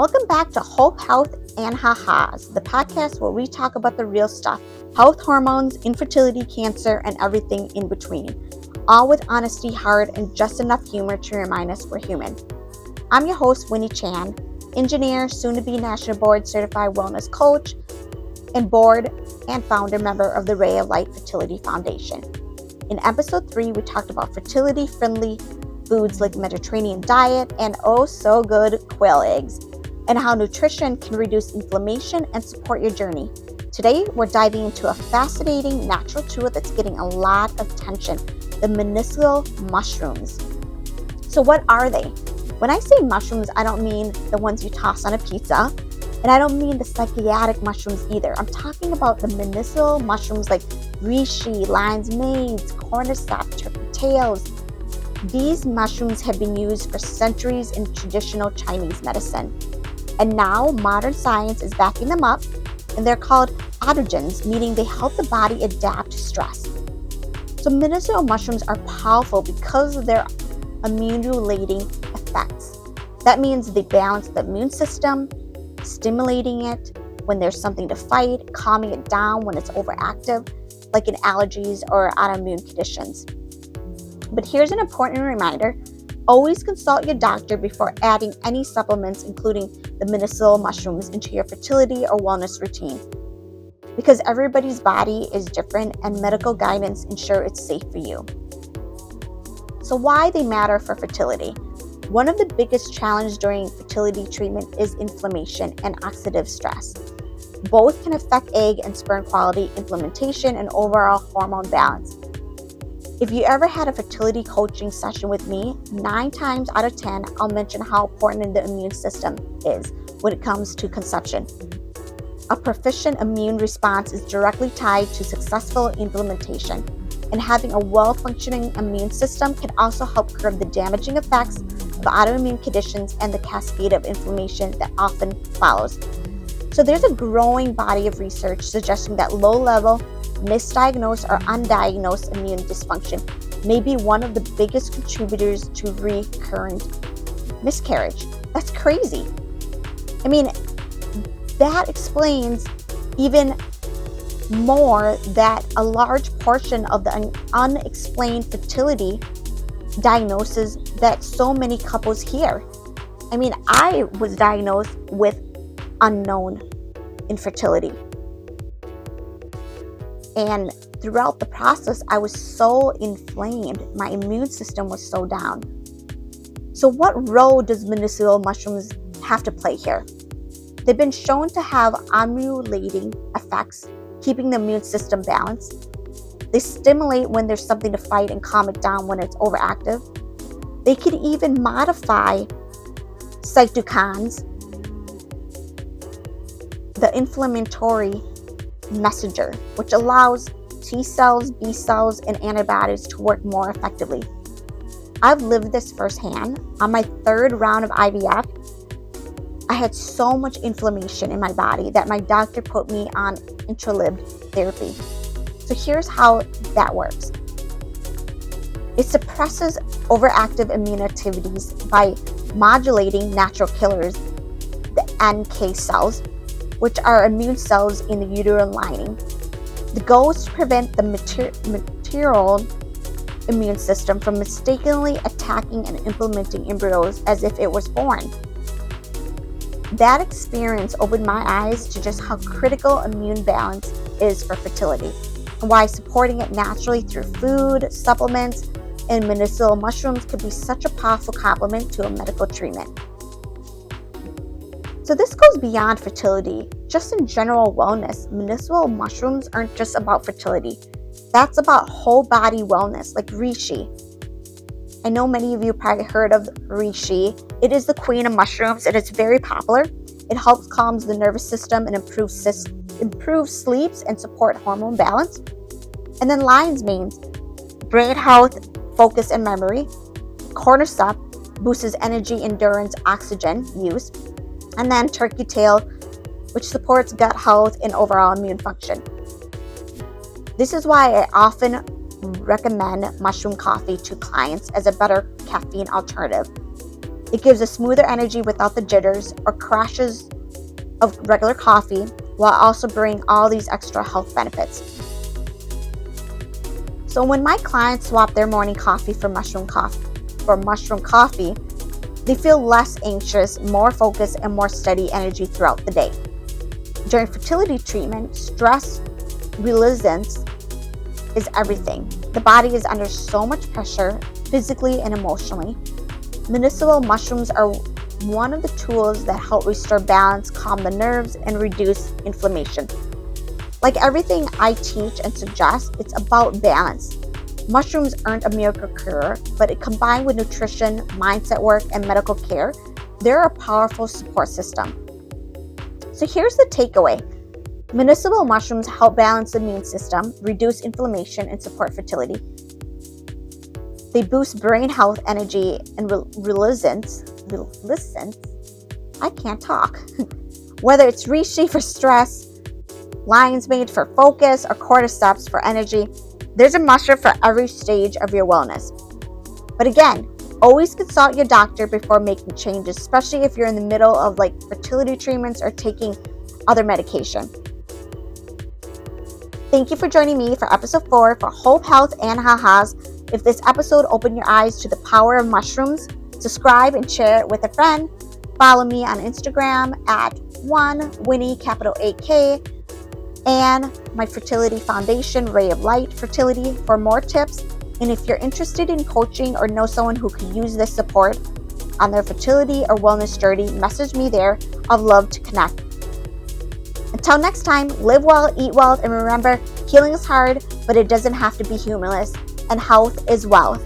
Welcome back to Hope, Health, and Ha-Has, the podcast where we talk about the real stuff, health, hormones, infertility, cancer, and everything in between. All with honesty, heart, and just enough humor to remind us we're human. I'm your host, Winny Chan, engineer, soon-to-be National Board Certified Wellness Coach, and board and founder member of the Ray of Light Fertility Foundation. In episode 3, we talked about fertility-friendly foods like Mediterranean diet and oh so good quail eggs, and how nutrition can reduce inflammation and support your journey. Today, we're diving into a fascinating natural tool that's getting a lot of attention, the medicinal mushrooms. So what are they? When I say mushrooms, I don't mean the ones you toss on a pizza, and I don't mean the psychiatric mushrooms either. I'm talking about the medicinal mushrooms like reishi, lion's manes, cordyceps, turkey tails. These mushrooms have been used for centuries in traditional Chinese medicine. And now modern science is backing them up, and they're called adaptogens, meaning they help the body adapt to stress. So medicinal mushrooms are powerful because of their immune-regulating effects. That means they balance the immune system, stimulating it when there's something to fight, calming it down when it's overactive, like in allergies or autoimmune conditions. But here's an important reminder. Always consult your doctor before adding any supplements, including the medicinal mushrooms, into your fertility or wellness routine. Because everybody's body is different and medical guidance ensure it's safe for you. So why they matter for fertility? One of the biggest challenges during fertility treatment is inflammation and oxidative stress. Both can affect egg and sperm quality, implementation, and overall hormone balance. If you ever had a fertility coaching session with me, 9 times out of 10, I'll mention how important the immune system is when it comes to conception. A proficient immune response is directly tied to successful implementation, and having a well-functioning immune system can also help curb the damaging effects of autoimmune conditions and the cascade of inflammation that often follows. So there's a growing body of research suggesting that low-level, misdiagnosed, or undiagnosed immune dysfunction may be one of the biggest contributors to recurrent miscarriage. That's crazy. I mean, that explains even more that a large portion of the unexplained fertility diagnosis that so many couples hear. I mean, I was diagnosed with unknown infertility. And throughout the process, I was so inflamed. My immune system was so down. So what role does medicinal mushrooms have to play here? They've been shown to have immune-regulating effects, keeping the immune system balanced. They stimulate when there's something to fight and calm it down when it's overactive. They can even modify cytokines, the inflammatory messenger, which allows T cells, B cells, and antibodies to work more effectively. I've lived this firsthand. On my 3rd round of IVF, I had so much inflammation in my body that my doctor put me on intralipid therapy. So here's how that works. It suppresses overactive immune activities by modulating natural killers, the NK cells, which are immune cells in the uterine lining. The goal is to prevent the material immune system from mistakenly attacking and implementing embryos as if it was foreign. That experience opened my eyes to just how critical immune balance is for fertility, and why supporting it naturally through food, supplements, and medicinal mushrooms could be such a powerful complement to a medical treatment. So this goes beyond fertility. Just in general wellness, medicinal mushrooms aren't just about fertility. That's about whole body wellness, like reishi. I know many of you probably heard of reishi. It is the queen of mushrooms and it's very popular. It helps calms the nervous system and improves sleeps and support hormone balance. And then lion's mane, brain health, focus, and memory. Cordyceps boosts energy, endurance, oxygen use. And then turkey tail, which supports gut health and overall immune function. This is why I often recommend mushroom coffee to clients as a better caffeine alternative. It gives a smoother energy without the jitters or crashes of regular coffee, while also bringing all these extra health benefits. So when my clients swap their morning coffee for mushroom coffee, they feel less anxious, more focused, and more steady energy throughout the day. During fertility treatment, stress resilience is everything. The body is under so much pressure, physically and emotionally. Medicinal mushrooms are one of the tools that help restore balance, calm the nerves, and reduce inflammation. Like everything I teach and suggest, it's about balance. Mushrooms aren't a miracle cure, but combined with nutrition, mindset work, and medical care, they're a powerful support system. So here's the takeaway. Medicinal mushrooms help balance the immune system, reduce inflammation, and support fertility. They boost brain health, energy, and resilience. I can't talk. Whether it's reishi for stress, lion's mane for focus, or cordyceps for energy, there's a mushroom for every stage of your wellness. But again, always consult your doctor before making changes, especially if you're in the middle of fertility treatments or taking other medication. Thank you for joining me for episode 4 for Hope, Health, and Ha-Has. If this episode opened your eyes to the power of mushrooms, subscribe and share it with a friend. Follow me on Instagram at Winny, capital AK, and my fertility foundation, Ray of Light Fertility, for more tips. And if you're interested in coaching or know someone who could use this support on their fertility or wellness journey, message me there. I'd love to connect. Until next time, live well, eat well, and remember, healing is hard, but it doesn't have to be humorless, and health is wealth.